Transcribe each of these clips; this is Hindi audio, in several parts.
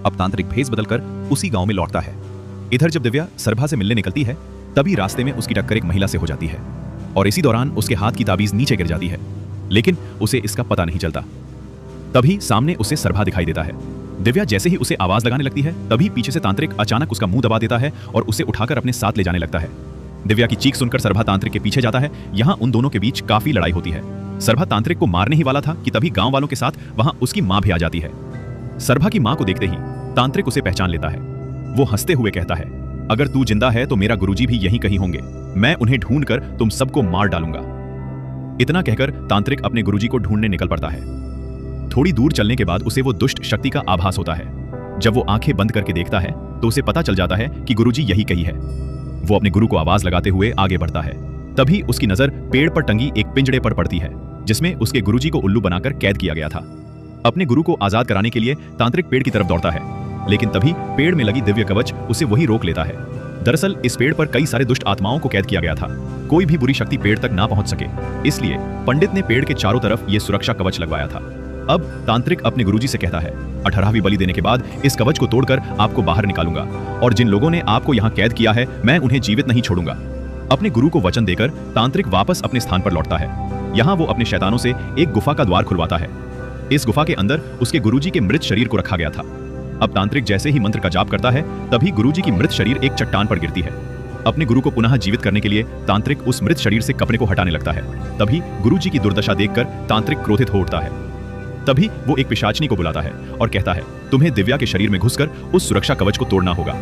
अब तांत्रिक भेस बदलकर उसी गांव में लौटता है। इधर जब दिव्या सरभा से मिलने निकलती है तभी रास्ते में उसकी टक्कर एक महिला से हो जाती है और इसी दौरान उसके हाथ की ताबीज नीचे गिर जाती है, लेकिन उसे इसका पता नहीं चलता। तभी सामने उसे सरभा दिखाई देता है। दिव्या जैसे ही उसे आवाज लगाने लगती है तभी पीछे से तांत्रिक अचानक उसका मुंह दबा देता है और उसे उठाकर अपने साथ ले जाने लगता है। दिव्या की चीख सुनकर सरभा तांत्रिक के पीछे जाता है। यहाँ उन दोनों के बीच काफी लड़ाई होती है। सरभा तांत्रिक को मारने ही वाला था कि तभी गांव वालों के साथ वहां उसकी मां भी आ जाती है। सरभा की मां को देखते ही तांत्रिक उसे पहचान लेता है। वो हंसते हुए कहता है, अगर तू जिंदा है तो मेरा गुरुजी भी यहीं कहीं होंगे। मैं उन्हें ढूंढकर तुम सबको मार डालूंगा। इतना कहकर तांत्रिक अपने गुरुजी को ढूंढने निकल पड़ता है। थोड़ी दूर चलने के बाद उसे वो दुष्ट शक्ति का आभास होता है। जब वो आंखें बंद करके देखता है तो उसे पता चल जाता है कि गुरुजी यही कहीं है। वो अपने गुरु को आवाज लगाते हुए आगे बढ़ता है। तभी उसकी नजर पेड़ पर टंगी एक पिंजड़े पर पड़ती है जिसमें उसके गुरुजी को उल्लू बनाकर कैद किया गया था। अपने गुरु को आजाद कराने के लिए तांत्रिक पेड़ की तरफ दौड़ता है, लेकिन तभी पेड़ में लगी दिव्य कवच उसे वही रोक लेता है। दरअसल इस पेड़ पर कई सारे दुष्ट आत्माओं को कैद किया गया था। कोई भी बुरी शक्ति पेड़ तक ना पहुंच सके, इसलिए पंडित ने पेड़ के चारों तरफ ये सुरक्षा कवच लगवाया था। अब तांत्रिक अपने गुरुजी से कहता है, 18वीं बलि देने के बाद इस कवच को तोड़कर आपको बाहर निकालूंगा और जिन लोगों ने आपको यहाँ कैद किया है मैं उन्हें जीवित नहीं छोड़ूंगा। अपने गुरु को वचन देकर तांत्रिक वापस अपने स्थान पर लौटता है। यहाँ वो अपने शैतानों से एक गुफा का द्वार खुलवाता है। इस गुफा के अंदर उसके गुरुजी के मृत शरीर को रखा गया था। अब तांत्रिक जैसे ही मंत्र का जाप करता है तभी गुरुजी की मृत शरीर एक चट्टान पर गिरती है। अपने गुरु को पुनः जीवित करने के लिए तांत्रिक उस मृत शरीर से कपड़े को हटाने लगता है। तभी गुरुजी की दुर्दशा देखकर तांत्रिक क्रोधित हो उठता है। तभी वो एक पिशाचनी को बुलाता है और कहता है, तुम्हें दिव्या के शरीर में घुसकर उस सुरक्षा कवच को तोड़ना होगा।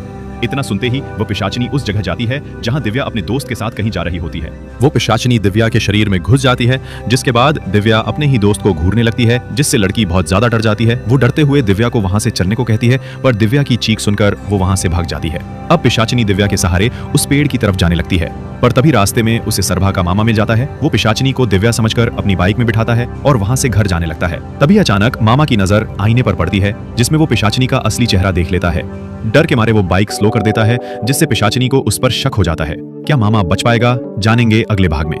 इतना सुनते ही वो पिशाचनी उस जगह जाती है जहां दिव्या अपने दोस्त के साथ कहीं जा रही होती है। वो पिशाचनी दिव्या के शरीर में घुस जाती है, जिसके बाद दिव्या अपने ही दोस्त को घूरने लगती है, जिससे लड़की बहुत ज्यादा डर जाती है। वो डरते हुए दिव्या को वहां से चलने को कहती है, पर दिव्या की चीख सुनकर वो वहां से भाग जाती है। अब पिशाचनी दिव्या के सहारे उस पेड़ की तरफ जाने लगती है, पर तभी रास्ते में उसे सरभा का मामा मिल जाता है। वो पिशाचनी को दिव्या समझकर अपनी बाइक में बिठाता है और वहां से घर जाने लगता है। तभी अचानक मामा की नजर आईने पर पड़ती है, जिसमें वो पिशाचनी का असली चेहरा देख लेता है। डर के मारे वो बाइक स्लो कर देता है, जिससे पिशाचनी को उस पर शक हो जाता है। क्या मामा बच पाएगा? जानेंगे अगले भाग में।